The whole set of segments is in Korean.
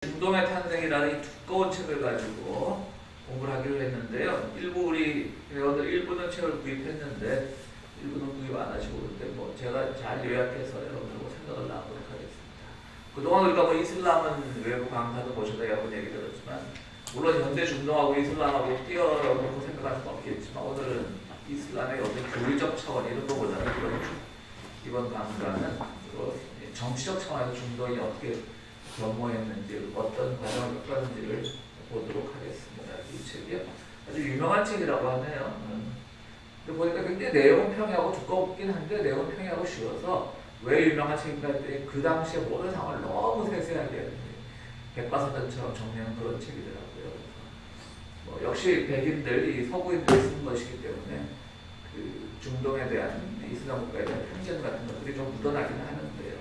중동의 탄생이라는 이 두꺼운 책을 가지고 공부를 하기로 했는데요. 일부 우리 회원들 일부는 책을 구입했는데 일부는 구입 안 하시고 그런데 뭐 제가 잘 요약해서 여러분들하고 생각을 나누도록 하겠습니다. 그동안 우리가 뭐 이슬람은 외부 강사도 모셔다 여러 얘기 들었지만 물론 현대 중동하고 이슬람하고 띄어놓고 생각할 수는 없겠지만 오늘은 이슬람의 어떤 교리적 차원 이런 거보다는 이번 강좌는 주로 정치적 차원에서 중동이 어떻게 변모했는지 어떤 과정을 겪었는지를 보도록 하겠습니다. 이 책이 아주 유명한 책이라고 하네요. 근데 보니까 굉장히 내용은 평이하고 두껍긴 한데 내용은 평이하고 쉬워서 왜 유명한 책인가 했더니 그 당시에 모든 상황을 너무 세세하게 백과사전처럼 정리하는 그런 책이더라고요. 뭐 역시 백인들, 이 서구인들이 쓴 것이기 때문에 그 중동에 대한 이슬람 국가에 대한 편견 같은 것들이 좀 묻어나긴 하는데요.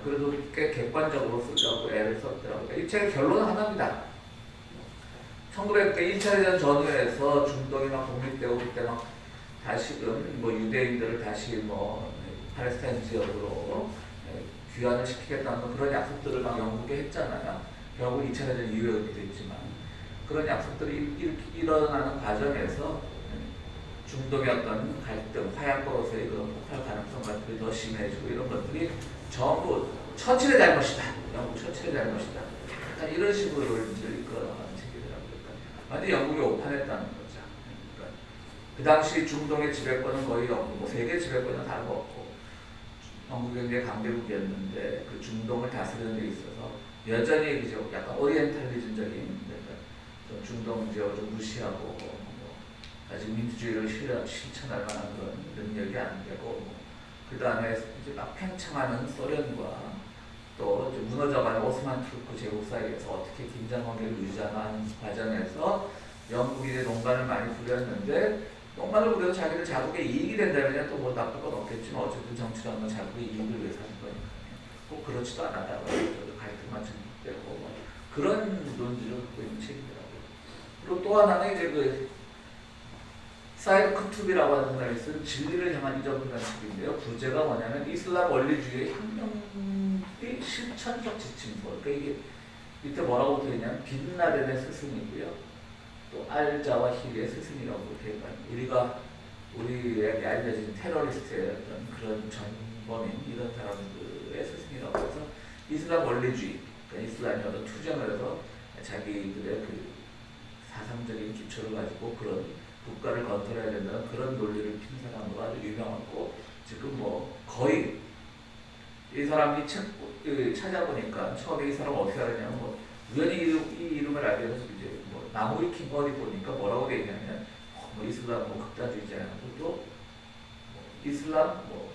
그래도 꽤 객관적으로 쓰려고 애를 썼더라고요. 이 책의 결론은 하나입니다. 1900년 1차 대전 전후에서 중동이 막 독립되고 그때 막 다시금 뭐 유대인들을 다시 뭐 팔레스타인 지역으로 귀환을 시키겠다는 그런 약속들을 막 영국에 했잖아요. 결국 2차 대전 이후에 그렇게 됐지만 그런 약속들이 일어나는 과정에서 중동의 어떤 갈등, 화약고로서의 그런 폭발 가능성 같은 더 심해지고 이런 것들이 전부 처칠의 잘못이다. 영국 처칠의 잘못이다. 이런 식으로 이끌어나가는 책이더라고요. 완전히 영국이 오판했다는 거죠. 그러니까 그 당시 중동의 지배권은 거의 없고 뭐 세계 지배권은 다름없고 영국이 굉장히 강대국이었는데 그 중동을 다스리는 데 있어서 여전히 그죠 약간 오리엔탈리즘적인 그러니까 중동 지역을 좀 무시하고 아직 민주주의를 실천할 만한 그런 능력이 안 되고 그 다음에 이제 막 팽창하는 소련과 또 무너져가는 오스만 투르크 제국 사이에서 어떻게 긴장 관계를 유지하는 과정에서 영국이 이제 농간을 많이 부렸는데 농간을 부려도 자기들 자국의 이익이 된다면 또 뭐 나쁠 건 없겠지만 어쨌든 정치라는 건 자국의 이익을 위해서 하는 거니까요. 꼭 그렇지도 않았다고 갈등만 전국되고 뭐 그런 논지를 갖고 있는 책이더라고요. 그리고 또 하나는 이제 그 사이드 쿠투비라고 하는 사람이 쓴 진리를 향한 이정표라는 책인데요. 부제가 뭐냐면 이슬람 원리주의의 혁명의 실천적 지침서. 그러니까 이게 밑에 뭐라고 되어 있냐면 빈라덴의 스승이고요. 또 알자와히리의 스승이라고 되어 있거든요. 우리가 우리에게 알려진 테러리스트의 어떤 그런 전범인 이런 사람들의 스승이라고 해서 이슬람 원리주의, 그러니까 이슬람이 어떤 투쟁을 해서 자기들의 그 사상적인 기초를 가지고 그런 국가를 건설해야 된다는 그런 논리를 핀 사람으로 아주 유명하고 지금 뭐 거의 이 사람이 책 찾아보니까 처음에 이 사람 어떻게 알았냐면 뭐 우연히 이 이름을 알게 돼서 이제 뭐 나무위킹 어디 보니까 뭐라고 되어 있냐면 뭐 이슬람 뭐 극단주의자고 또 뭐 이슬람 뭐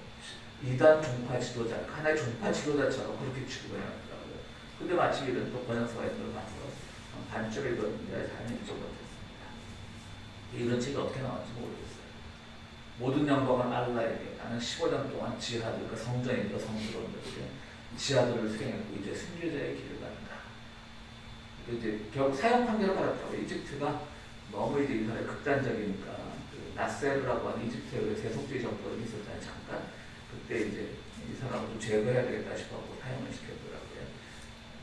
이단 종파 지도자 하나의 종파 지도자처럼 그렇게 취급을 하더라고요. 근데 마침 이런 또 번역서가 있는 걸 봐서 반쪽에 읽었는데 잘 읽지 못했어요. 이런 책이 어떻게 나왔는지 모르겠어요. 모든 영광은 알라에게. 나는 15년 동안 지하들, 그러니까 성전이죠, 성스러운데 지하들을 수행했고 이제 순교자의 길을 간다. 이제 결국 사형 판결을 받았다고. 이집트가 너무 이제 이 사람이 극단적이니까 그 나세르라고 하는 이집트의 세속주의 정권이 있었잖아요. 잠깐 그때 이제 이 사람을 좀 제거해야 되겠다 싶어서 사형을 시켰더라고요.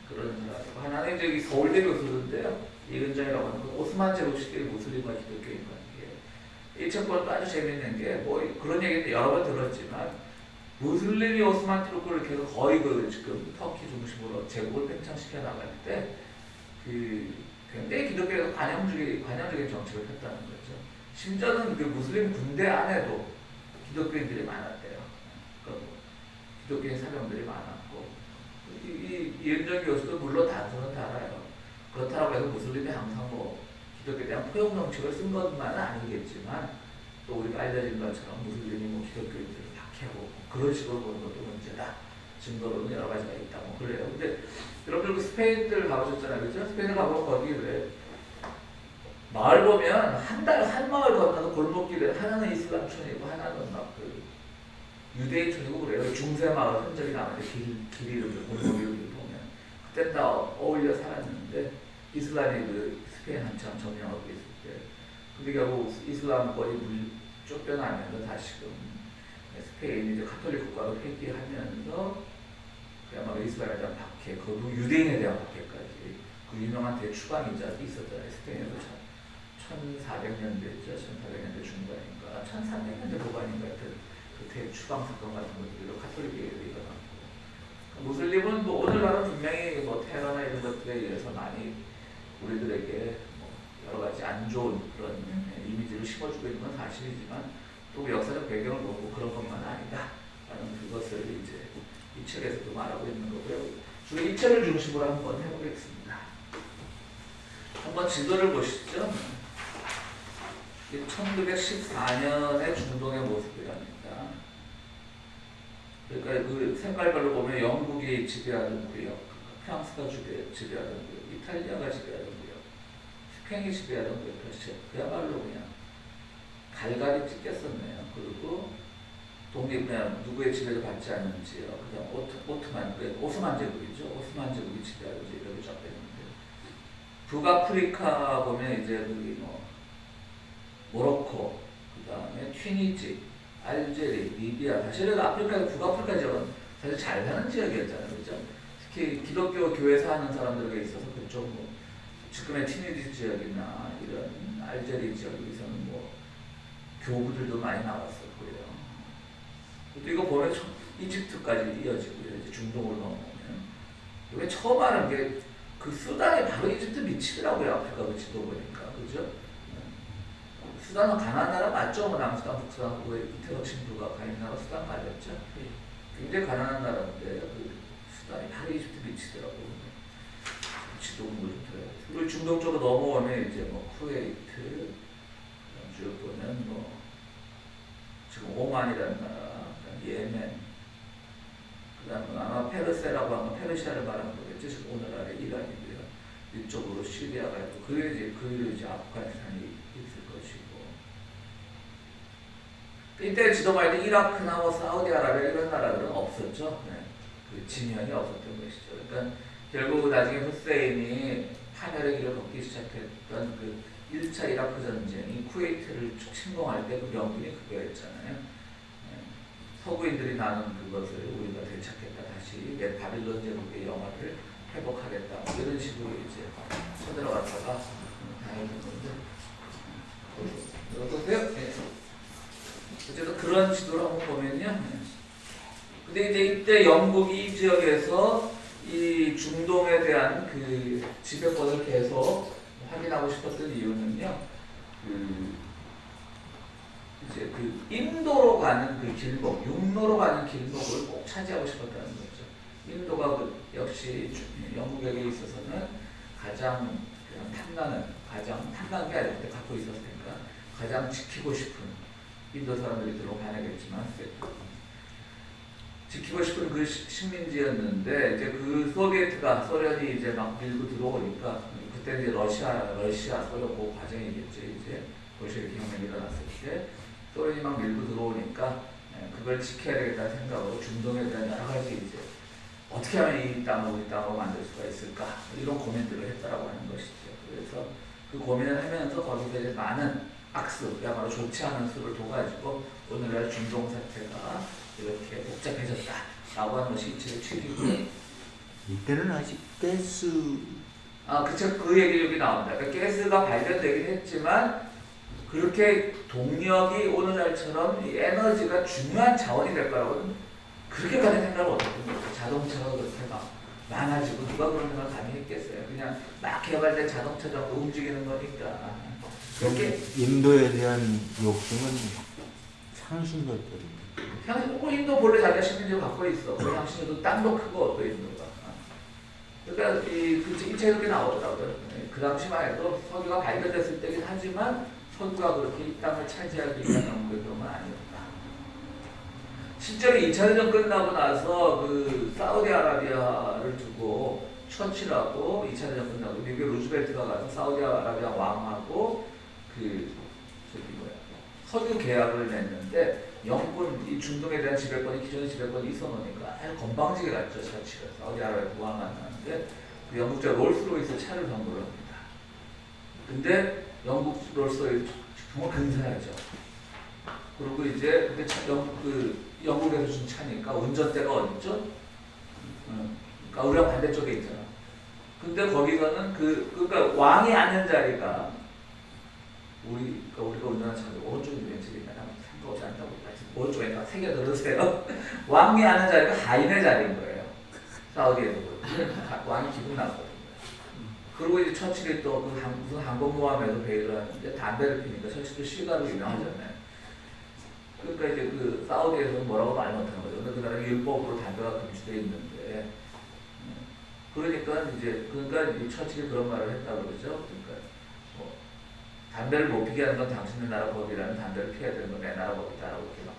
그런 사람이고 하나는 이제 서울대 교수인데요. 이근정이라고 하는 그 오스만 제국 시대의 무슬림과 기독교인 관계. 이 책보다 아주 재밌는 게 뭐 그런 얘기는 여러 번 들었지만 무슬림이 오스만 투르크를 계속 거의 그 지금 터키 중심으로 제국을 팽창시켜 나갈 때 그 굉장히 기독교에서 관용적인 정책을 폈다는 거죠. 심지어는 그 무슬림 군대 안에도 기독교인들이 많았대요. 그러니까 기독교인 사병들이 많았고 이은정 교수도 물론 단서는 달아요. 그렇다고 해서 무슬림이 항상 뭐 기독교에 대한 포용 정책을 쓴 것만은 아니겠지만 또 우리가 알려진 것처럼 무슬림이 뭐 기독교인들을 박해하고 그런 식으로 보는 것도 문제다. 증거로는 여러 가지가 있다. 뭐 그래요. 근데 여러분들 그 스페인들 가보셨잖아요. 그죠? 스페인을 가보면 거기 왜 마을 보면 한 마을 건너서 골목길에 하나는 이슬람촌이고 하나는 막 그 유대인촌이고 그래요. 중세 마을 흔적이 남는데 길 이름들, 골목 이름들 보면 그때 다 어울려 살았는데 이슬람이 그 스페인 한참 점령하고 있을 때 근데 결국 이슬람권이 쫓겨나면서 다시금 스페인이 이제 가톨릭 국가로 회귀하면서 그야말로 이스라엘에 대한 박해, 그리고 유대인에 대한 박해까지 그 유명한 대추방이작이 있었잖아요. 스페인에서 1400년대죠. 1400년대 중반인가 1300년대 후반인가 그 대추방 사건 같은 것들로 카톨릭에 일어났고, 무슬림은 뭐 오늘날은 분명히 뭐 테러나 이런 것들에 의해서 많이 우리들에게 뭐 여러 가지 안 좋은 그런 이미지를 심어주고 있는 건 사실이지만, 또 역사적 배경을 보고 그런 것만 아니다라는 그것을 이제 이 책에서도 말하고 있는 거고요. 주로 이 책을 중심으로 한번 해보겠습니다. 한번 지도를 보시죠. 1914년의 중동의 모습이랍니다. 그러니까 그 색깔별로 보면 영국이 지배하던 구역, 프랑스가 지배하던 구역, 이탈리아가 지배하던 구역, 스페인이 지배하던 구역, 그야말로 그냥 갈갈이 찢겼었네요. 그리고 독립, 누구의 지배도 받지 않는지요. 그다음 오스만 제국이죠. 오스만 제국이 지배하던 이렇게 쫙 되는데, 북아프리카 보면 이제 거기 뭐 모로코, 그다음에 튀니지, 알제리, 리비아, 사실은 아프리카, 북아프리카 지역은 사실 잘 사는 지역이었잖아요. 그렇죠? 특히 기독교 교회 사는 사람들에게 있어서 그쪽 뭐 지금의 튀니지 지역이나 이런 알제리 지역에서는 뭐 교부들도 많이 나왔었고요. 또 이거 보면 이집트까지 이어지고요. 이제 중동으로 넘어오면 이게 처음 하는 게 그 수단이 바로 이집트 밑이더라고요. 아프리카 그 지도 보니까, 그죠? 수단은 가난한 나라 맞죠? 뭐 남수단, 북수단, 이태원 친구가 가 있는 나라 수단 맞았죠? 굉장히 가난한 나라인데 그 수단이 바로 이집트 밑이더라고요. 지도 공부 좀 들어야 돼. 그리고 중동 쪽으로 넘어오면 이제 뭐 쿠웨이트, 쭉 보면 뭐 지금 오만이라는 나라, 예멘, 그다음 아마 페르세라고 하면 페르시아를 말하는 거겠죠. 지금 오늘날의 이란이고요. 이쪽으로 시리아가 있고, 그 위로 이제 아프가니스탄이 있을 것이고. 이때 지도 말때 이라크나 뭐 사우디아라비아 이런 나라들은 없었죠. 네. 그 진영이 없었던 것이죠. 그러니까 결국 나중에 후세인이 파멸의 길을 걷기 시작했던 그 1차 이라크 전쟁이 쿠웨이트를 침공할 때 그 명분이 그거였잖아요. 서구인들이 나눈 그것을 우리가 되찾겠다, 다시 옛 바빌론 제국의 영화를 회복하겠다, 이런 식으로 이제 쳐들어갔다가 다행인 건데, 어떠세요? 네. 어쨌든 그런 지도를 한번 보면요. 근데 이제 이때 영국이 이 지역에서 이 중동에 대한 그 지배권을 계속 확인하고 싶었던 이유는요. 이제 그 인도로 가는 그 길목, 육로로 가는 길목을 꼭 차지하고 싶었다는 거죠. 인도가 역시 영국에게 있어서는 가장 탐나는 게 아닌데 갖고 있었으니까 가장 지키고 싶은, 인도 사람들이 들어 반하겠지만 지키고 싶은 그 식민지였는데, 이제 그 소련이 이제 막 밀고 들어오니까, 그때 이제 러시아 소련 그 과정이겠죠. 이제 볼셰비키 혁명이 일어났을 때 소련이 막 밀고 들어오니까 그걸 지켜야 되겠다는 생각으로 중동에 대한 여러 가지 이제 어떻게 하면 이 땅을 우리 땅으로 만들 수가 있을까, 이런 고민들을 했다라고 하는 것이죠. 그래서 그 고민을 하면서 거기서 이제 많은 악수, 그야말로 좋지 않은 수를 둬가지고 오늘날 중동 사태가 이렇게 복잡해졌다라고 하는 것이 이 책의 취지고요. 이때는 아직 가스. 그쵸. 그 얘기 여기 나옵니다. 그러니까 가스가 발견되긴 했지만 그렇게 동력이 오늘날처럼 이 에너지가 중요한 자원이 될 거라고는 그렇게까지 생각을 못했던 거죠. 자동차가 그렇게 막 많아지고 누가 그런 생각을 감히 했겠어요. 그냥 막 개발된 자동차 정도 움직이는 거니까. 그렇게 인도에 대한 욕심은 상신력들입니다. 인도 본래 자기가 식민지를 갖고 있어. 그 향신료도 땅도 크고 또 인도가. 그러니까 이 책에 나오더라고요. 그 당시만 해도 석유가 발견됐을 때긴 하지만 석유가 그렇게 이 땅을 차지하기 위한 연구의 그런 건 아니었다. 실제로 2차 대전 끝나고 나서 그 사우디아라비아를 두고 처칠하고 2차 대전 끝나고 미국의 루즈벨트가 가서 사우디아라비아 왕하고 석유 계약을 맺는데, 영국은 이 중동에 대한 지배권이 기존의 지배권이 있어 놓으니까 아주 건방지게 갔죠. 처칠을 사우디아라비아 왕 만나는데 그 영국자 롤스로이스 차를 선물을 합니다. 근데 영국 롤스로이스 정말 근사하죠. 그리고 이제 근데 영국에서 준 차니까 운전대가 어딨죠? 그러니까 우리가 반대쪽에 있잖아. 근데 거기서는 그러니까 왕이 앉는 자리가 우리가 우리나라 참 오른쪽이 왼쪽이나 상관없이 앉다고 오른쪽에 새겨 들으세요. 왕이 앉는 자리가 하인의 자리인 거예요. 사우디에도 왕이 기분 나거든요. 그리고 이제 처칠이 또 무슨 항공모함에도 회의를 하는데 담배를 피니까 처칠도 시가로 유명하잖아요. 그러니까 이제 그 사우디에서는 뭐라고 말 못하는 거죠. 근데 그 나라 율법으로 담배가 금지되어 있는데, 그러니까 이 처칠이 그런 말을 했다 그러죠. 그러니까 뭐 담배를 못 피게 하는 건 당신네 나라 법이라는, 담배를 피해야 되는 건 내 나라 법이다라고 이렇게 막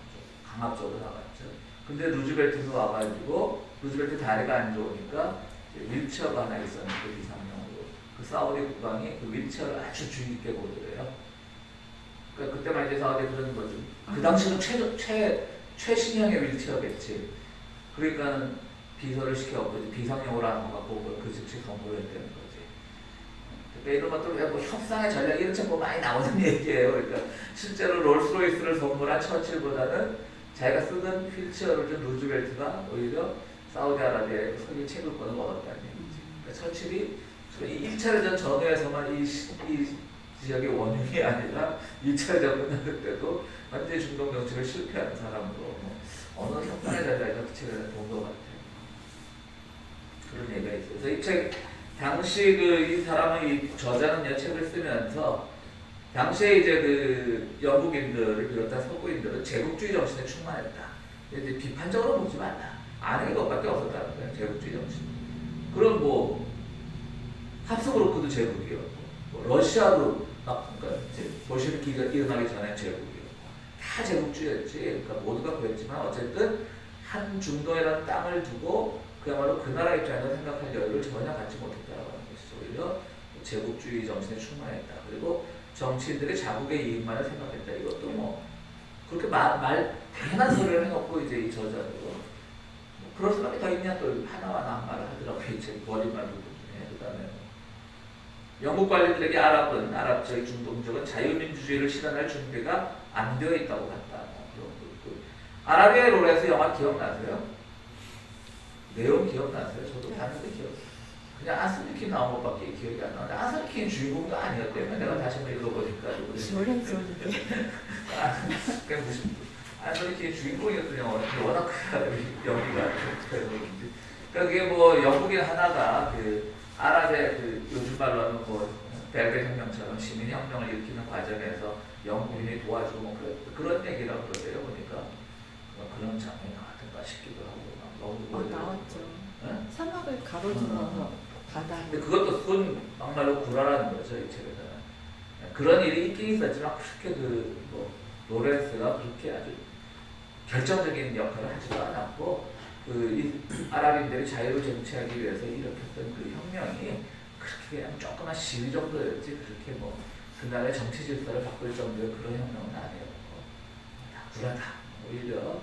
강압적으로 나갔죠. 근데 루즈벨트는 와가지고 루즈벨트 다리가 안 좋으니까 윌체어가 하나 있었는데 비상용으로 그 사우디 국왕이 그 윌체어를 아주 주의 깊게 보더래요. 그러니까 그때만 이제 사우디 그런 거죠. 그 당시는 최신형의 윌체어겠지. 그러니까 비서를 시켜갖고 비상용으로 하는 거 갖고 그 즉시 선고를 했다는 거지. 그러니까 이런 것들 뭐 협상의 전략 이런 책 뭐 많이 나오는 얘기예요. 그러니까 실제로 롤스로이스를 선물한 처칠보다는 자기가 쓰던 휠체어를 준 루즈벨트가 오히려 사우디아라비아에 석유 채굴권을 얻었다는 얘기지. 그러니까 처칠이 1차 대전 전후에서만 이 지역의 원흉이 아니라 2차 대전 끝났을 때도 완전히 중동 정책을 실패하는 사람으로 어느 협상의 자리에서 그 책을 본 것 같아요. 그런 얘기가 있어요. 그래서 이 책, 당시 이 사람은 이 저자는 이 책을 쓰면서 당시에 이제 그 영국인들을 비롯한 서구인들은 제국주의 정신에 충만했다. 이제 비판적으로 보지 말라. 아는 것밖에 없었다는 거예요. 제국주의 정신. 그럼 뭐 합스부르크도 제국이었고, 뭐 러시아도 그러니까 이제 볼셰비키가 일어나기 전에 제국이었고, 다 제국주의였지. 그러니까 모두가 그랬지만 어쨌든 한 중동이라는 땅을 두고 그야말로 그 나라 입장에서 생각할 여유를 전혀 갖지 못했다라고 하는 것이죠. 오히려 제국주의 정신에 충만했다. 그리고 정치인들의 자국의 이익만을 생각했다. 이것도 뭐 그렇게 당연한 소리를 해놓고 이제 이 저자도 뭐 그럴 수밖에 더 있냐 또 하나하나 한 말을 하더라고요. 이제 머리말 부분 중에. 그다음에 영국 관리들에게 아랍 지역 중동 지역은 자유민주주의를 실현할 준비가 안 되어 있다고 봤다. 그런 거 있고. 아라비아의 롤에서 영화 기억나세요? 내용 기억나세요? 저도 봤는데 그냥 안소니킨 나온 것밖에 기억이 안 나는데 안소니킨 주인공도 아니었대요. 내가 다시 한번 읽어보니까 그냥 무슨 안소니킨 주인공이었던 영화는 워낙 연기가 그런지. 그러니까 그게 뭐 영국인 하나가 그 아랍의 그 요즘 말로 하면 뭐 벨벳 혁명처럼 시민 혁명을 일으키는 과정에서 영국인이 도와주고 뭐 그런 얘기라고 그러대요. 보니까 그런 장면이 나왔던가 싶기도 하고. 나왔죠. 네? 사막을 가로질러서 바다. 근데 그것도 순 막말로 구라라는 거죠, 이 책에서는. 그런 일이 있긴 있었지만 그렇게 뭐 로렌스가 그렇게 아주 결정적인 역할을 하지도 않았고 이 아랍인들이 자유를 쟁취하기 위해서 일으켰던 그 혁명이 그렇게 그냥 조그만 시위 정도였지 그렇게 뭐 그날의 정치 질서를 바꿀 정도의 그런 혁명은 아니었고 다 구라다. 오히려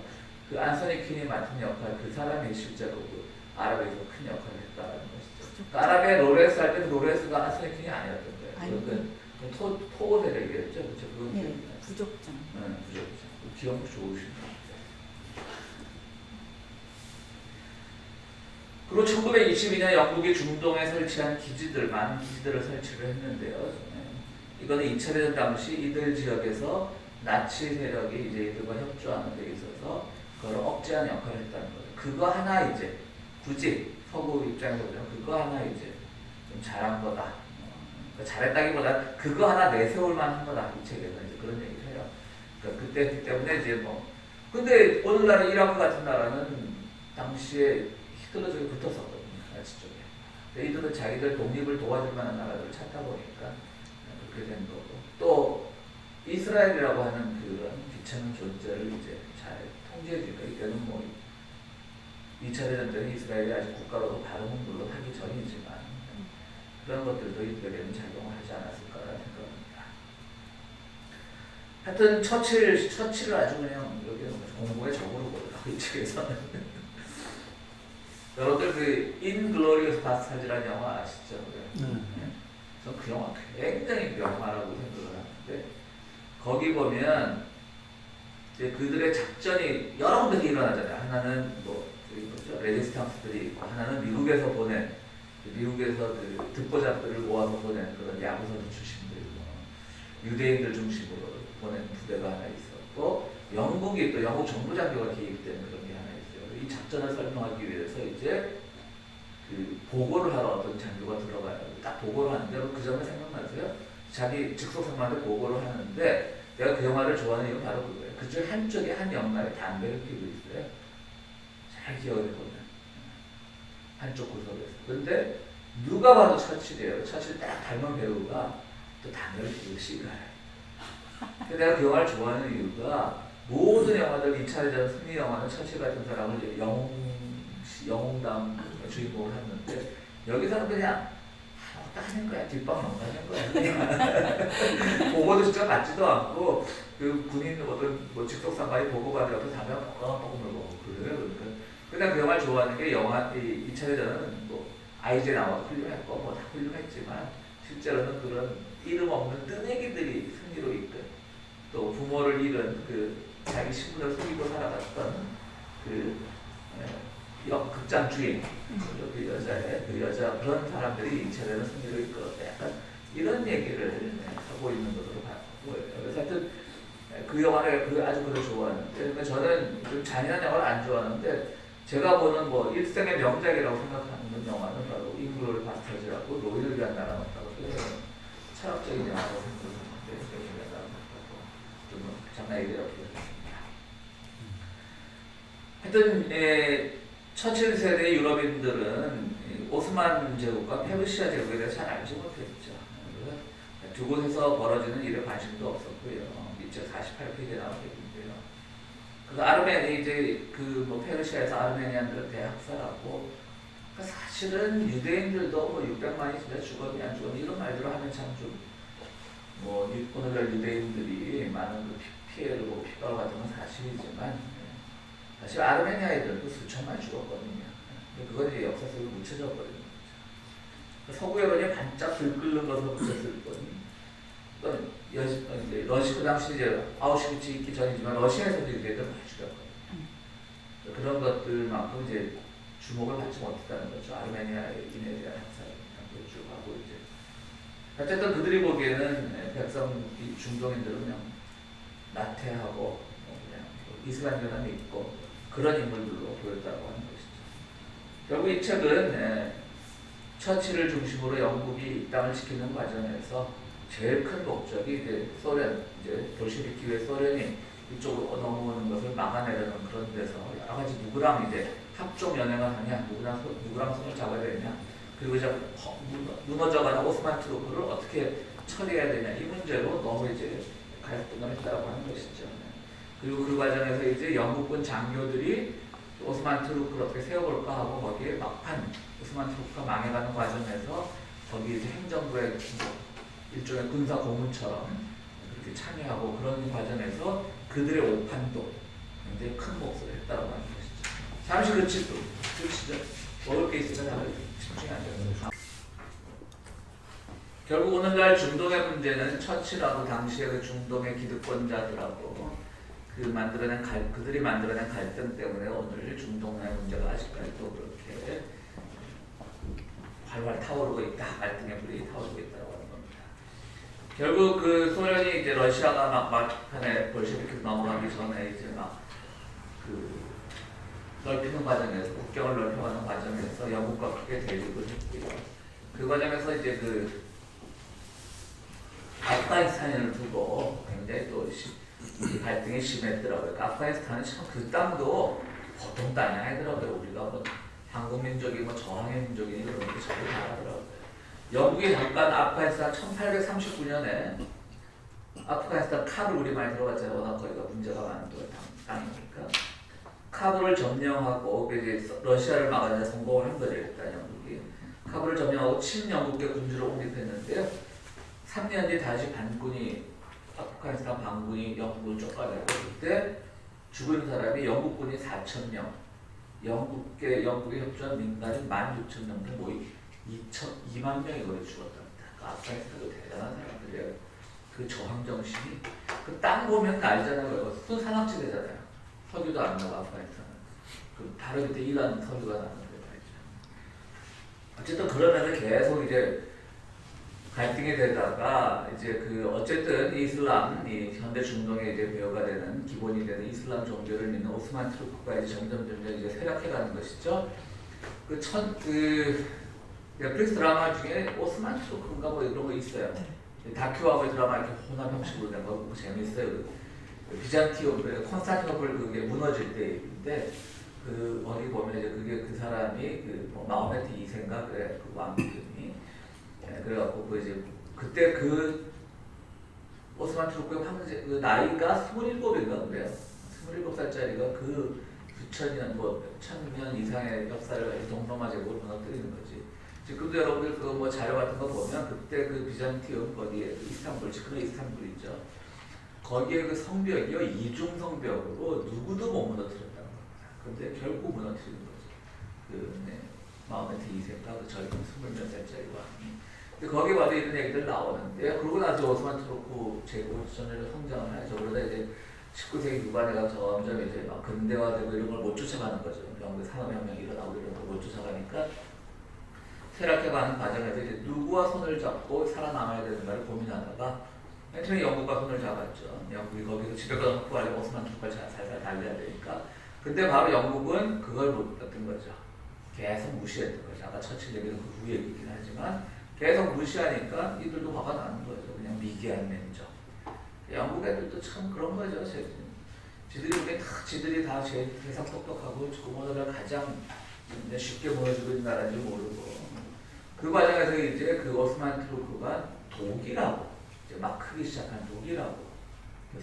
그 안소니 퀸이 맡은 역할, 그 사람이 실제로 그 아랍에서 큰 역할을 했다는 것이죠. 그 아랍의 로레스 할 때는 로레스가 안소니 퀸이 아니었던 거예요. 그건 토고세력이었죠. 그렇죠. 그건 네, 부족장. 네, 부족장. 기억 좋으신 것 같아요. 그리고 1922년 영국이 중동에 설치한 많은 기지들을 설치를 했는데요. 이거는 2차 대전 당시 이들 지역에서 나치 세력이 이제 이들과 협조하는 데 있어서 그걸 억제하는 역할을 했다는 거죠. 그거 하나 이제 굳이 서구 입장에서 보면 그거 하나 이제 좀 잘한 거다. 그러니까 잘했다기보다 그거 하나 내세울 만한 거다. 이 책에서 이제 그런 얘기를 해요. 그러니까 그때 때문에 이제 뭐 근데 오늘날의 이라크 같은 나라는 당시에 히틀러 쪽에 붙었었거든요. 나치 쪽에. 근데 이들은 자기들 독립을 도와줄 만한 나라들을 찾다 보니까 그렇게 된 거고 또 이스라엘이라고 하는 그런 귀찮은 존재를 이제 잘 통제해주니까 이때는 뭐 2차 대전 때는 이스라엘이 아직 국가로도 발음은 물론 하기 전이지만 그런 것들도 이들에게는 작용을 하지 않았을까라는 생각입니다. 하여튼 처칠을 아주 그냥 여기는 공부의 적으로 보더라고 이 책에서는. 여러분들 그 인글로리어스 바스타즈라는 영화 아시죠? 저는 그 영화 굉장히 명화라고 생각을 하는데 거기 보면 이제 그들의 작전이 여러 군데서 일어나잖아요. 하나는 뭐 레지스탕스들이 있고 하나는 미국에서 보낸 미국에서 그 듣보잡들을 모아서 보낸 그런 야구선수 출신들, 유대인들 중심으로 보낸 부대가 하나 있었고, 영국이 또 영국 정부 장교가 개입된 그런 게 하나 있어요. 이 작전을 설명하기 위해서 이제 그 보고를 하러 어떤 장교가 들어가요. 딱 보고를 하는데 그 점에 생각나세요? 자기 직속상마한테 보고를 하는데 내가 그 영화를 좋아하는 이유는 바로 그거예요. 그중 한쪽에 한 영화에 담배를 피우고 있어요. 잘 기억해 보면 한쪽 구석에서. 근데 누가 봐도 처칠이에요. 처칠 딱 닮은 배우가 또 담배를 피우고 시가해요. 내가 그 영화를 좋아하는 이유가 모든 영화들 2차 대전 승리 영화는 처칠 같은 사람을 영웅담 주인공을 했는데 여기서는 그냥 하는 거야. 뒷방 넘어가는 거야. 보고도 진짜 맞지도 않고 그 군인 어떤 뭐 직속상관이 보고받으러 담배 뻑뻑 물고 그래요. 그러니까 그냥 그 영화를 좋아하는 게 영화 이 2차 대전은 뭐 아이제 나와서 훌륭했고 뭐 다 훌륭했지만 실제로는 그런 이름 없는 뜨내기들이 승리로 이끈 또 부모를 잃은 그 자기 신분을 숨기고 살아갔던 그 극장 주인 그 여자의 그 여자 그런 사람들이 2차 대전 승리로 이끌었다. 약간 이런 얘기를 하고 있는 것으로 보여요. 그래서 하여튼 그 영화를 아주 그걸 좋아하는데 그러니까 저는 좀 잔인한 영화를 안 좋아하는데 제가 보는 뭐 일생의 명작이라고 생각하는 영화는 바로 인글로리 바스터즈라고 노예를 위한 나라 같다고 철학적인 영화라고 생각하는데 좀 잠깐 얘기를 드리겠습니다. 하여튼 처칠 세대 유럽인들은 오스만 제국과 페르시아 제국에 대해서 잘 알지 못했죠. 두 곳에서 벌어지는 일에 관심도 없었고요. 248페이지에 나오겠는데요. 그래서 아르메니 이제 그 뭐 페르시아에서 아르메니안들을 대학살하고 그러니까 사실은 유대인들도 뭐 600만이 진짜 죽었니 안 죽었니 이런 말들을 하면 참 좀 뭐 오늘날 유대인들이 많은 그 피해를 보고 핍박을 받은 건 사실이지만 사실 아르메니아 애들도 수천만 죽었거든요. 그건 이제 역사 속에 묻혀져 버리는 거죠. 서구 여론이 반짝 들끓는 것으로 묻혔을 뿐, 러시아 그 당시 이제 아우슈비츠 있기 전이지만 러시아에서도 유대인들 많이 죽였거든요. 그런 것들만큼 이제 주목을 받지 못했다는 거죠. 아르메니아인에 대한 학살을 쭉 하고 이제 어쨌든 그들이 보기에는 백성 중동인들은 그냥 나태하고 그냥 이슬람교나 믿고 그런 인물들로 보였다고 하는 것이죠. 결국 이 책은 처칠을 중심으로 영국이 이 땅을 지키는 과정에서 제일 큰 목적이 이제 소련, 이제 볼셰비키의 소련이 이쪽으로 넘어오는 것을 막아내려는 그런 데서 여러 가지 누구랑 이제 합종 연행을 하냐, 누구랑 손을 잡아야 되냐, 그리고 이제 무너져가는 오스만 트루프를 어떻게 처리해야 되냐 이 문제로 너무 이제 갈등을 했다고 하는 것이죠. 그리고 그 과정에서 이제 영국군 장교들이 오스만 트루프를 어떻게 세워볼까 하고 거기에 막판 오스만 트루프가 망해가는 과정에서 거기 이제 행정부의 일종의 군사 고문처럼 그렇게 참여하고 그런 과정에서 그들의 오판도 굉장히 큰 몫을 했다고 하는 것이죠. 잠시 그치죠. 먹을 게 있으면 다들 집중이 안 돼요. 결국 오늘날 중동의 문제는 처칠하고 당시의 그 중동의 기득권자들하고 그들이 만들어낸 갈등 때문에 오늘 중동의 문제가 아직까지도 그렇게 활활 타오르고 있다. 갈등의 불이 타오르고 있다고 하는 겁니다. 결국 그 소련이 이제 러시아가 막 막판에 볼셰비키로 넘어가기 전에 이제 막 그 넓히는 과정에서 국경을 넓혀가는 과정에서 영국과 크게 대립을 했고요. 그 과정에서 이제 그 아프가니스탄을 두고 굉장히 또 갈등이 심했더라고요. 아프가니스탄은 참 그 땅도 보통 땅이 아니더라고요. 우리가 뭐 한국민족이 뭐 저항의 민족이니 그런 게 잘 알아더라고요. 영국이 잠깐 아프가니스탄 1839년에 아프가니스탄 카불 우리 많이 들어봤잖아요. 워낙 거기가 문제가 많은 땅이니까 카불을 점령하고 이제 러시아를 막아내는 성공을 한 거죠. 일단 영국이 카불을 점령하고 친영국계 군주로 옹립했는데요. 3년 뒤 다시 반군이 아프가니스탄 반군이 영국을 쫓아내고 그때 죽은 사람이 영국군이 4,000명, 영국에 협조한 민간인 16,000명들 모이 2만 명이 거의 죽었답니다. 그 아프가니스탄도 대단한 사람들이에요. 그 저항 정신이 그 땅 보면 알잖아요. 순산악지대잖아요. 석유도 안 나고 아프가니스탄은 그 바로 밑에 이란 석유가 나는데 말이죠. 어쨌든 그러면서 계속 이제 갈등이 되다가 이제 그 어쨌든 이슬람, 이 현대 중동의 이제 배후가 되는 기본이 되는 이슬람 종교를 믿는 오스만 투르크가 이제 점점 이제 쇠락해가는 것이죠. 그 넷플릭스 드라마 중에 오스만 투르크인가 뭐 이런 거 있어요. 다큐하고 드라마 이렇게 혼합 형식으로 된 거 재밌어요. 그 비잔티움, 콘스탄티노플 그게 무너질 때인데 그 어디 보면 이제 그게 그 사람이 그뭐 마호메트 2세인가 그래 그 왕님이 그래갖고 그 이제 그때 그 오스만 투르크의 황제 그 나이가 27인가 그래요. 27살짜리가 그 수천년 뭐 1000년 이상의 역사를 가지고 동로마 제국을 무너뜨리는 거지. 지금도 여러분들 그 뭐 자료 같은 거 보면 그때 그 비잔티움 거기에 그 이스탄불 지금 이스탄불 있죠. 거기에 그 성벽이요 이중 성벽으로 누구도 못 무너뜨렸다는 겁니다. 근데 결국 무너뜨리는 거죠. 그 마호메트 2세가 그 젊은 20몇 살짜리 왕이. 근데 거기 봐도 이런 얘기들 나오는데 그러고 나서 오스만 투르크 제국은 전혀 성장을 하죠. 그러다 이제 19세기 후반에 가서 점점 이제 막 근대화되고 이런 걸 못 쫓아가는 거죠. 영국 산업혁명이 일어나고 이런 걸 못 쫓아가니까 쇠락해가는 과정에서 이제 누구와 손을 잡고 살아남아야 되는가를 고민하다가 맨 처음에 영국과 손을 잡았죠. 영국이 거기서 지배권 확보하려고 오스만 투르크를 살살 달려야 되니까. 근데 바로 영국은 그걸 못 했던 거죠. 계속 무시했던 거죠. 아까 처칠 얘기는 그 후에 얘기긴 하지만 계속 무시하니까 이들도 화가 나는 거죠. 그냥 미개한 맨죠. 영국 애들도 참 그런 거죠. 지들이 다 제일 세상 똑똑하고 고모들을 가장 쉽게 보여주고 있는 나라인지 모르고 그 과정에서 이제 그 오스만 투르크가 독일하고 이제 막 크기 시작한 독일하고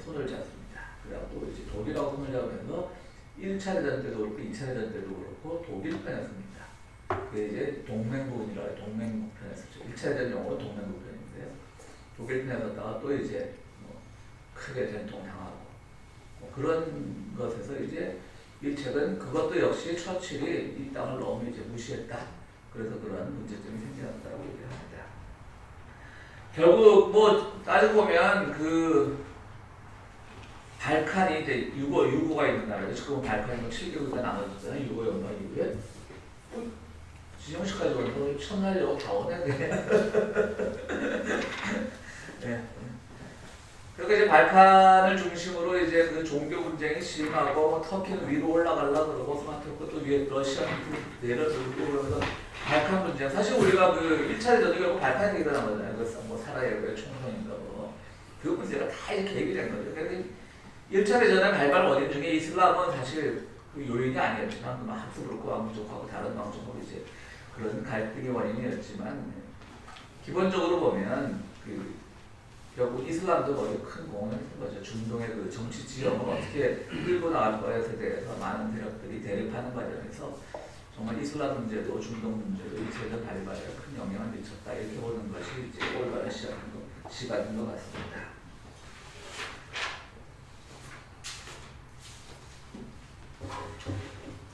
손을 잡습니다. 그래갖고 이제 독일하고 손을 잡으면서 1차 대전 때도 그렇고 2차 대전 때도 그렇고 독일 편에 섭니다. 그게 이제 동맹군이라 해요. 동맹국 편에 섰죠. 1차 대전 용어로 동맹국 편인데요. 독일 편에 섰다가 또 이제 뭐 크게 전통당하고 뭐 그런 것에서 이제 이 책은 그것도 역시 처칠이 이 땅을 너무 이제 무시했다. 그래서 그런 문제점이 생겨났다고 얘기를 합니다. 결국 뭐 따지고 보면 그 발칸이 이제 유고가 있는 나라죠. 지금 발칸이 뭐 7개국가 나눠졌잖아요. 유고 연방 이후에 지정식까지 오면 천날려고 다 오네. 네. 그러니까 이제 발칸을 중심으로 이제 그 종교 분쟁이 심하고 뭐 터키는 위로 올라가려고 그러고 오스만 투르크 또 위에 러시아 내려들고 그러면서 발칸 분쟁 사실 우리가 그 1차 대전이 결국 발칸이 일어난 거잖아요. 그 뭐 사라예보의 총선인가 뭐 그 문제가 다 이제 계획이 된 거죠. 그래서 1차 대전의 발발 원인 중에 이슬람은 사실 그 요인이 아니었지만 그 합수부르크 왕족하고 다른 왕족하고 이제 그런 갈등의 원인이었지만 기본적으로 보면 그 결국 이슬람도 거의 큰 공헌을 했던 거죠. 중동의 그 정치 지형을 어떻게 끌고 나갈 것에 대해서 많은 세력들이 대립하는 과정에서 정말 이슬람 문제도 중동 문제도 일체적 발발에 큰 영향을 미쳤다 이렇게 보는 것이 이제 올바른 시각인 것 같습니다.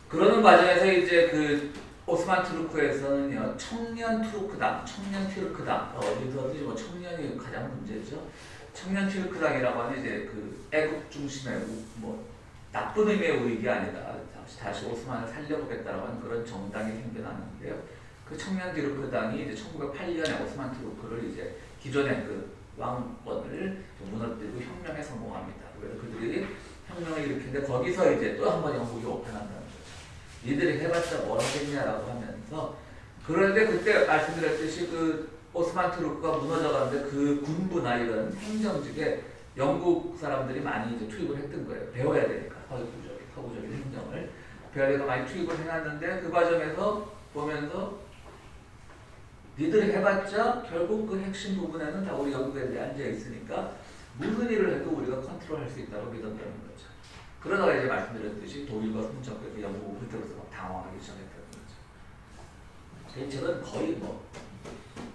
그러는 과정에서 이제 그 오스만 투르크에서는요 청년 투르크당 어디서든지 뭐 청년이 가장 문제죠. 청년 투르크당이라고 하는 이제 그 애국 중심의 뭐 나쁜 의미의 우익이 아니라 다시 오스만을 살려보겠다라고 하는 그런 정당이 생겨났는데요. 그 청년 투르크당이 이제 1908년에 오스만 투르크를 이제 기존의 그 왕권을 무너뜨리고 혁명에 성공합니다. 그래서 그들이 혁명을 일으키는데 거기서 이제 또 한 번 영국이 오픈한다는 거죠. 니들이 해봤자 뭘 하겠냐라고 하면서 그런데 그때 말씀드렸듯이 그 오스만 투르크가 무너져가는데 그 군부나 이런 행정직에 영국 사람들이 많이 이제 투입을 했던 거예요. 배워야 되니까 서구적인 행정을 배워야 되니까 많이 투입을 해놨는데 그 과정에서 보면서 니들이 해봤자 결국 그 핵심 부분에는 다 우리 영국 애들이 앉아있으니까 무슨 일을 해도 우리가 컨트롤할 수 있다고 믿었다는 거죠. 그러다가 이제 말씀드렸듯이 독일과 손잡고 영국은 그때부터 막 당황하기 시작했다는 거죠. 이 책은 거의 뭐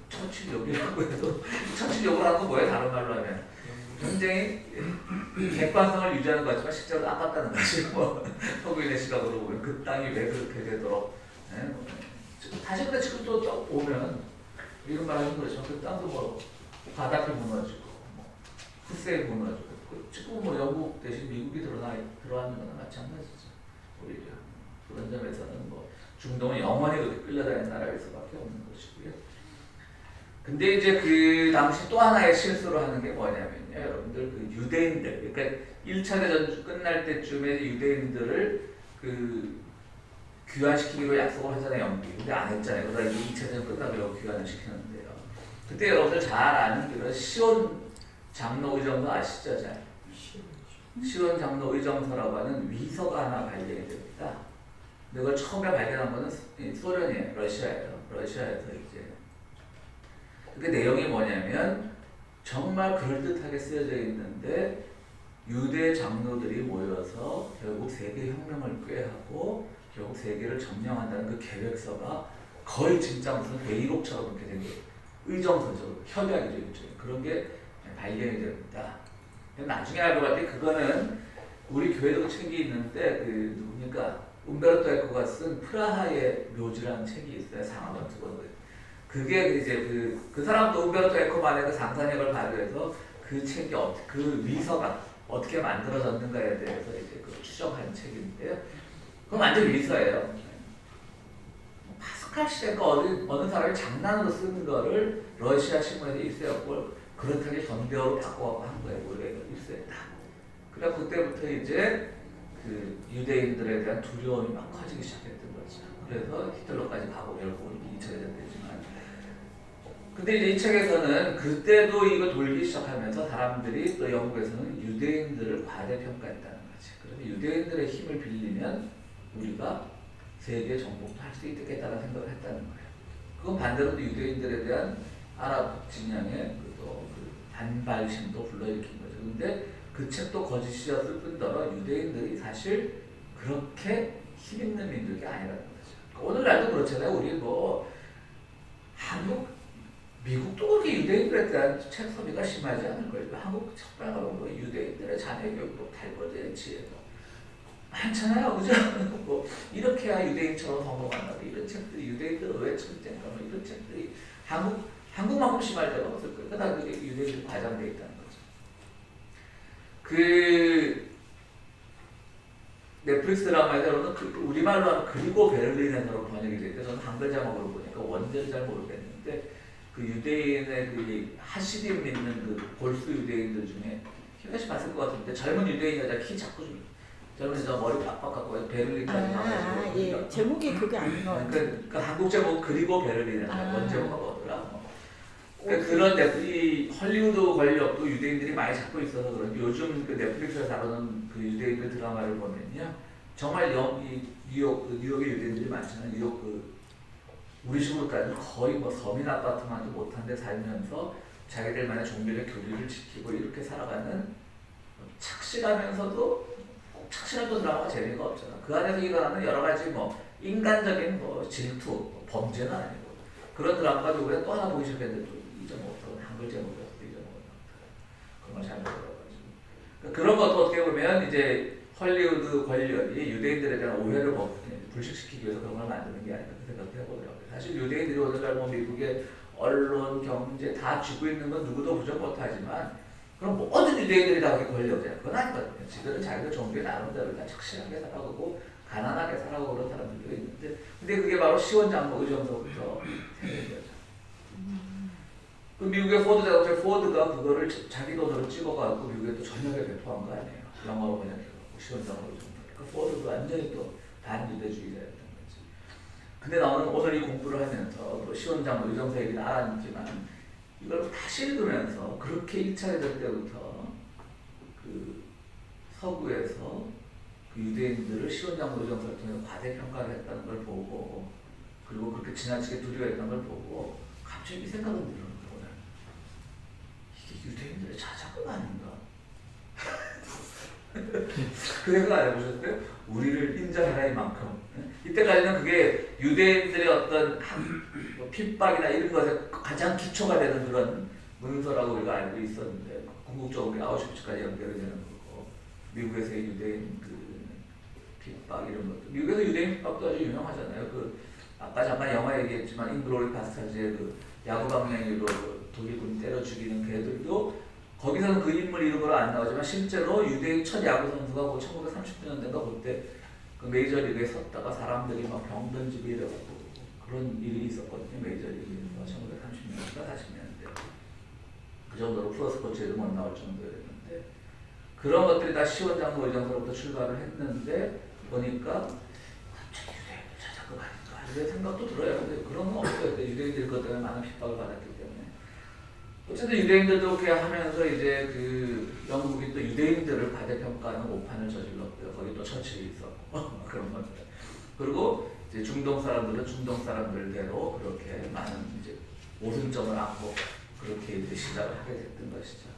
처칠 욕이라고 해도 처칠 욕을 하는 건 뭐예요? 다른 말로 하면 굉장히 객관성을 유지하는 것 같지만 실제로 아깝다는 거지. 뭐 서구인의 시각으로 보면 그 땅이 왜 그렇게 되도록 다시 근데 지금 또 오면 이런 말 하는 거죠. 그 땅도 뭐 바닥이 무너지고 뭐 후세에 무너지고 지금 뭐 영국 대신 미국이 들어왔는 거나 마찬가지죠. 오히려 그런 점에서는 뭐 중동은 영원히 그렇게 끌려다니는 나라일 수밖에 없는 것이고요. 근데 이제 그 당시 또 하나의 실수를 하는 게 뭐냐면요. 여러분들 그 유대인들, 그러니까 1차 대전 끝날 때쯤에 유대인들을 그 귀환시키기로 약속을 하잖아요, 영국이. 근데 안 했잖아요. 그러다 2차 대전 끝나고 귀환을 시키는데요. 그때 여러분들 잘 아는 그런 시온 장로 의정서 아시죠? 잘? 시온 장로 의정서라고 하는 위서가 하나 발견이 됩니다. 근데 그걸 처음에 발견한 거는 소련이에요. 러시아에서 이제. 그 내용이 뭐냐면 정말 그럴듯하게 쓰여져 있는데 유대 장로들이 모여서 결국 세계혁명을 꾀하고 결국 세계를 점령한다는 그 계획서가 거의 진짜 무슨 회의록처럼 이렇게 된 거예요. 의정서적으로 협약이죠. 일종의. 그런 게 발견이 됩니다. 나중에 알고 봤더니 그거는 우리 교회도 책이 있는데 그 누굽니까? 움베르토 에코가 쓴 프라하의 묘지라는 책이 있어요. 상하번 두 번. 그게 이제 그 사람도 움베르토 에코만의 그 상상력을 발휘해서 그 책이 그 위서가 어떻게 만들어졌는가에 대해서 이제 그 추정하는 책인데요. 그건 완전 위서예요. 파스칼 시대가 어느 사람이 장난으로 쓴 거를 러시아 신문에서 일세였고 그렇다게 전대어로 바꿔갖고 한 거예요. 우리가 이걸 일세했다. 그래서 그때부터 이제 그 유대인들에 대한 두려움이 막 커지기 시작했던 거죠. 그래서 히틀러까지 가고 결국은 2차 대전 되지만 근데 이제 이 책에서는 그때도 이거 돌기 시작하면서 사람들이 또 영국에서는 유대인들을 과대평가했다는 거지. 그래서 유대인들의 힘을 빌리면 우리가 세계 정복도 할 수 있겠다는 생각을 했다는 거예요. 그건 반대로 유대인들에 대한 아랍 진영의 그 반발심도 불러일으킨 거죠. 근데 그 책도 거짓이었을 뿐더러 유대인들이 사실 그렇게 힘있는 민족이 아니라는 거죠. 오늘날도 그렇잖아요. 우리 미국도 그렇게 유대인들에 대한 책 소비가 심하지 않은 거예요. 한국 책방 가면 유대인들의 자녀 교육도 탈거제 지혜도 많잖아요, 그죠? 이렇게 해야 유대인처럼 성공한다고 이런 책들이 유대인들 왜 천재인가 이런 책들이 한국만큼 심할 데가 없을 거예요. 그러다 그게 유대인들이 과장되어 있다는 거죠. 그 넷플릭스 드라마에서 여러분 우리말로 하면 그리고 베를린에서로 번역이 될 때 저는 한글 자막으로 보니까 원제를 잘 모르겠는데 그 유대인의 그 하시dim 믿는 그 골수 유대인들 중에 희가씨 봤을 것 같은데 젊은 유대인 여자 키 작고 좀 젊은 여자 머리 빡빡하고 베를린까지 나와가지고 예. 제목이 그게 아닌 것 같아요. 그 한국 제목 그리고 베를린에서 원제목가 뭐더라. 그러니까 그런 이 헐리우드 권력도 유대인들이 많이 잡고 있어서 그런지 요즘 그 넷플릭스에서 다루는 그 유대인들 드라마를 보면요 정말 뉴욕의 유대인들이 많잖아요. 뉴욕 우리 식으로 따지면 거의 서민 아파트만도 못한 데 살면서 자기들만의 종교적 교리를 지키고 이렇게 살아가는 착실하면서도 꼭 착실한 드라마가 재미가 없잖아. 그 안에서 일어나는 여러 가지 인간적인 질투, 범죄는 아니고 그런 드라마가 누구야 또 하나 보기 시작했는데 또 잊어먹었다고 한글 제목이었어. 그런 걸 잘 모르가지고 그런 것도 어떻게 보면 이제 헐리우드 권력이 유대인들에 대한 오해를 불식시키기 위해서 그런 걸 만드는 게 아닐까 생각도 해보더라고요. 사실 유대인들이 오늘날 미국의 언론, 경제 다 쥐고 있는 건 누구도 부정 못하지만 그럼 모든 유대인들이 다 그렇게 권력자야. 그건 아니거든요. 지들은 자기들 종교의 나름대로 다 착실하게 살아가고 가난하게 살아가고 그런 사람들도 있는데 근데 그게 바로 시원장로 의정서부터 생긴 거죠. 그 미국의 포드 자동차 포드가 그거를 자기 돈으로 찍어가지고 미국에 또 전역에 배포한 거 아니에요. 영어로 번역해서 시원장로 의정서. 그 포드도 완전히 또 반유대주의자였던 거지. 근데 나는 오늘 이 공부를 하면서 시원장로 의정서 얘기는 알았지만 이걸 다시 읽으면서 그렇게 1차 대전 때부터 그 서구에서 그 유대인들을 시원장로 의정서를 통해서 과대평가를 했다는 걸 보고 그리고 그렇게 지나치게 두려워했던 걸 보고 갑자기 생각은 들어요. 오늘 이게 유대인들의 자작극 아닌가? 그 생각 안 해보셨어요? 우리를 인정해라 이만큼. 이때까지는 그게 유대인들의 어떤 핍박이나 이런 것에 가장 기초가 되는 그런 문서라고 우리가 알고 있었는데 궁극적으로 아우슈비츠까지 연결이 되는 거고 미국에서의 유대인 핍박 이런 것도 미국에서 유대인 핍박도 아주 유명하잖아요. 아까 잠깐 영화 얘기했지만 인글로리 바스타즈의 야구 방망이로 독일군이 때려 죽이는 걔들도 거기서는 그 인물 이름으로 안 나오지만 실제로 유대인 첫 야구 선수가 1930년대인가 그때 그 메이저리그에 섰다가 사람들이 막 병든 집이라고 그런 일이 있었거든요. 메이저리그에서 1930년대, 40년대 그 정도로 프로스포츠에도 못 나올 정도였는데 그런 것들이 다 시원장 노이정서로부터 출발을 했는데 보니까 갑자기 유대인을 찾아가 아닌가 이런 생각도 들어요. 근데 그런 건 없어요. 유대인들 것 때문에 많은 핍박을 받았기 때문에 어쨌든 유대인들도 그렇게 하면서 이제 그 영국이 또 유대인들을 과대평가하는 오판을 저질렀고요. 거기 또 처칠이 있었고 그런 것들. 그리고 이제 중동 사람들은 중동 사람들대로 그렇게 많은 이제 오승점을 안고 그렇게 이제 시작을 하게 됐던 것이죠.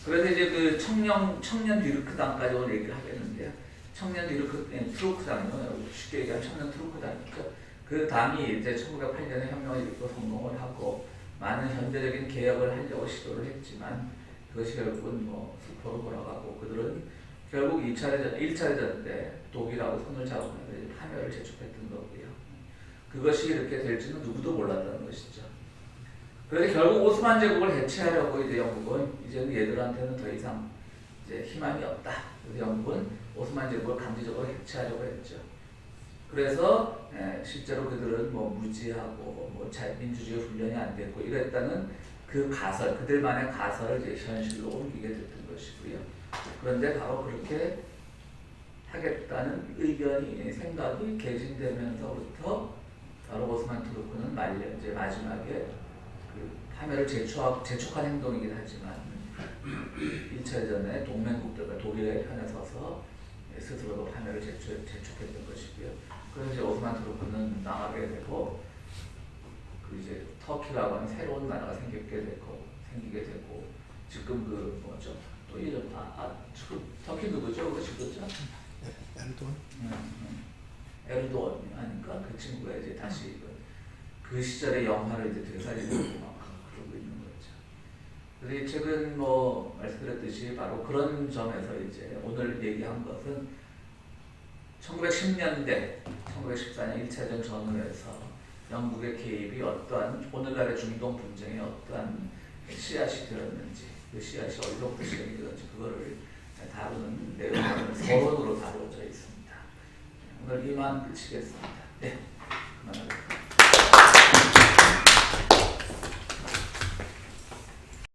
그래서 이제 그 청년 디르크당까지 오늘 얘기를 하겠는데요. 청년 트루크당이요. 쉽게 얘기하면 청년 트루크당이죠. 그 당이 이제 1908년에 혁명을 일으켜 성공을 하고 많은 현대적인 개혁을 하려고 시도를 했지만 그것이 결국은 뭐 수포로 돌아가고 그들은 결국 1차례전 때 독일하고 손을 잡으면서 파멸을 재촉했던 거고요. 그것이 이렇게 될지는 누구도 몰랐다는 것이죠. 그래서 결국 오스만 제국을 해체하려고 이제 영국은 이제는 얘들한테는 더 이상 이제 희망이 없다. 그래서 영국은 오스만 제국을 강제적으로 해체하려고 했죠. 그래서 실제로 그들은 뭐 무지하고 뭐 민주주의 훈련이 안 됐고 이랬다는 그 가설, 그들만의 가설을 이제 현실로 옮기게 됐던 것이고요. 그런데 바로 그렇게 하겠다는 의견이 생각이 개진되면서부터 바로 오스만 투르크는 이제 마지막에 그 파멸을 재촉한 행동이긴 하지만 1차전에 동맹국들과 독일의 편에 서서 스스로도 파멸을 재촉했던 것이고요. 그래서 이제 오스만 투르크는 나가게 되고 그 이제 터키라고 하는 새로운 나라가 생기게 되고 지금 그 뭐죠? 또 이름 지금 터키 누구죠? 그거죠? 에르도안? 에르도안 아닌가? 그 친구가 이제 다시 그 시절의 영화를 이제 되살리고 막 그러고 있는 거죠. 그래서 이 책은 뭐 말씀드렸듯이 바로 그런 점에서 이제 오늘 얘기한 것은 1910년대, 1914년 1차전 전후에서 영국의 개입이 어떠한 오늘날의 중동 분쟁에 어떠한 씨앗이 되었는지 그 씨앗이 어디서부터 시작이 되었는지 그거를 다루는 내용을 서론으로 다루어져 있습니다. 오늘 이만 끝이겠습니다. 네, 그만하겠습니다.